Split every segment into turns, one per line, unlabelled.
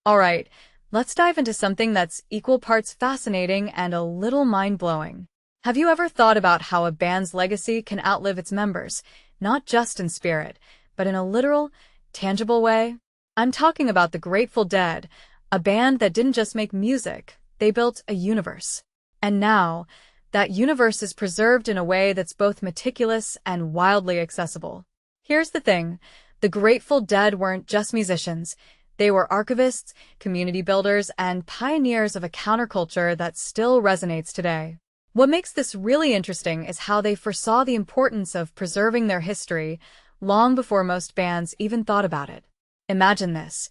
Alright, let's dive into something that's equal parts fascinating and a little mind-blowing. Have you ever thought about how a band's legacy can outlive its members, not just in spirit, but in a literal, tangible way? I'm talking about the Grateful Dead, a band that didn't just make music, they built a universe. And now, that universe is preserved in a way that's both meticulous and wildly accessible. Here's the thing, the Grateful Dead weren't just musicians. They were archivists, community builders, and pioneers of a counterculture that still resonates today. What makes this really interesting is how they foresaw the importance of preserving their history long before most bands even thought about it. Imagine this.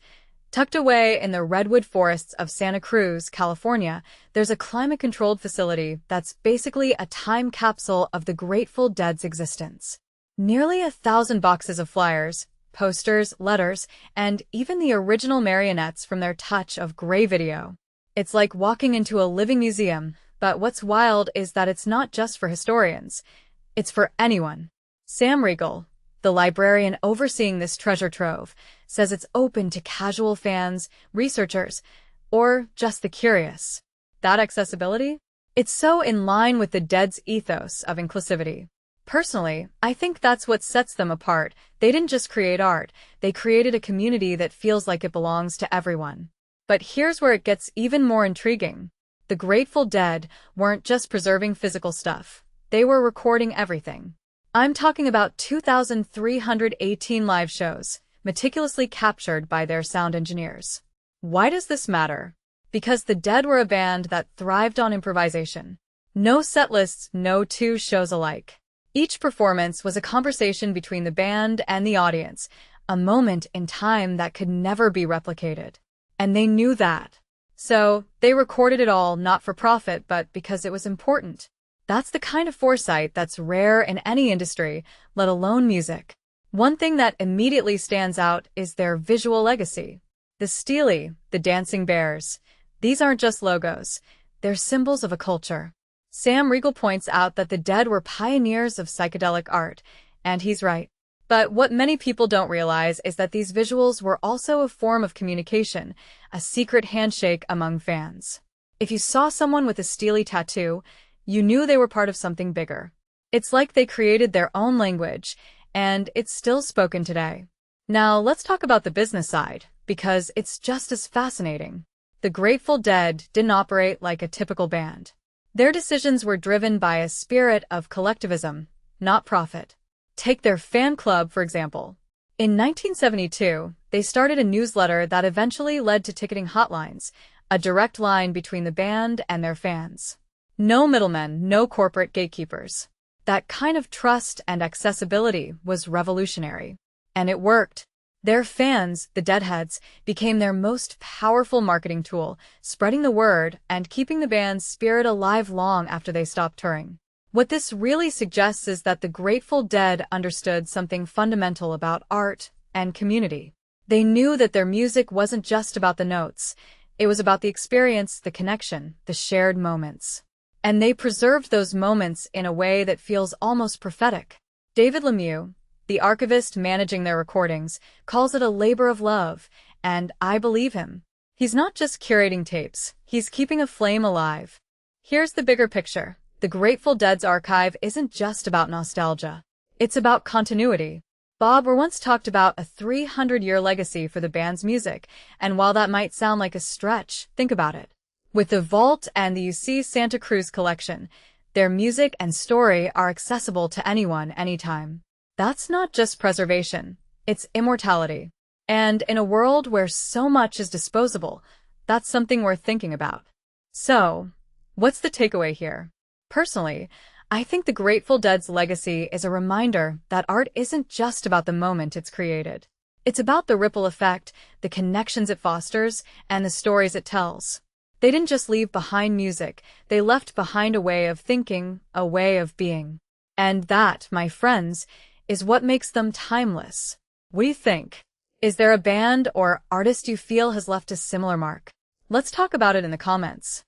Tucked away in the redwood forests of Santa Cruz, California, there's a climate-controlled facility that's basically a time capsule of the Grateful Dead's existence. Nearly 1,000 boxes of flyers, posters, letters, and even the original marionettes from their Touch of Grey video. It's like walking into a living museum, but what's wild is that it's not just for historians. It's for anyone. Sam Riegel, the librarian overseeing this treasure trove, says it's open to casual fans, researchers, or just the curious. That accessibility? It's so in line with the Dead's ethos of inclusivity. Personally, I think that's what sets them apart. They didn't just create art, they created a community that feels like it belongs to everyone. But here's where it gets even more intriguing. The Grateful Dead weren't just preserving physical stuff, they were recording everything. I'm talking about 2,318 live shows, meticulously captured by their sound engineers. Why does this matter? Because the Dead were a band that thrived on improvisation. No set lists, no two shows alike. Each performance was a conversation between the band and the audience, a moment in time that could never be replicated. And they knew that. So, they recorded it all not for profit but because it was important. That's the kind of foresight that's rare in any industry, let alone music. One thing that immediately stands out is their visual legacy. The stele, the dancing bears. These aren't just logos, they're symbols of a culture. Sam Riegel points out that the Dead were pioneers of psychedelic art, and he's right. But what many people don't realize is that these visuals were also a form of communication, a secret handshake among fans. If you saw someone with a stele tattoo, you knew they were part of something bigger. It's like they created their own language, and it's still spoken today. Now let's talk about the business side, because it's just as fascinating. The Grateful Dead didn't operate like a typical band. Their decisions were driven by a spirit of collectivism, not profit. Take their fan club, for example. In 1972, they started a newsletter that eventually led to ticketing hotlines, a direct line between the band and their fans. No middlemen, no corporate gatekeepers. That kind of trust and accessibility was revolutionary. And it worked. Their fans, the Deadheads, became their most powerful marketing tool, spreading the word and keeping the band's spirit alive long after they stopped touring. What this really suggests is that the Grateful Dead understood something fundamental about art and community. They knew that their music wasn't just about the notes. It was about the experience, the connection, the shared moments. And they preserved those moments in a way that feels almost prophetic. David Lemieux, the archivist managing their recordings, calls it a labor of love, and I believe him. He's not just curating tapes, he's keeping a flame alive. Here's the bigger picture. The Grateful Dead's archive isn't just about nostalgia. It's about continuity. Bob once talked about a 300-year legacy for the band's music, and while that might sound like a stretch, think about it. With the Vault and the UC Santa Cruz collection, their music and story are accessible to anyone, anytime. That's not just preservation, it's immortality. And in a world where so much is disposable, that's something worth thinking about. So, what's the takeaway here? Personally, I think the Grateful Dead's legacy is a reminder that art isn't just about the moment it's created. It's about the ripple effect, the connections it fosters, and the stories it tells. They didn't just leave behind music, they left behind a way of thinking, a way of being. And that, my friends, is what makes them timeless. What do you think? Is there a band or artist you feel has left a similar mark? Let's talk about it in the comments.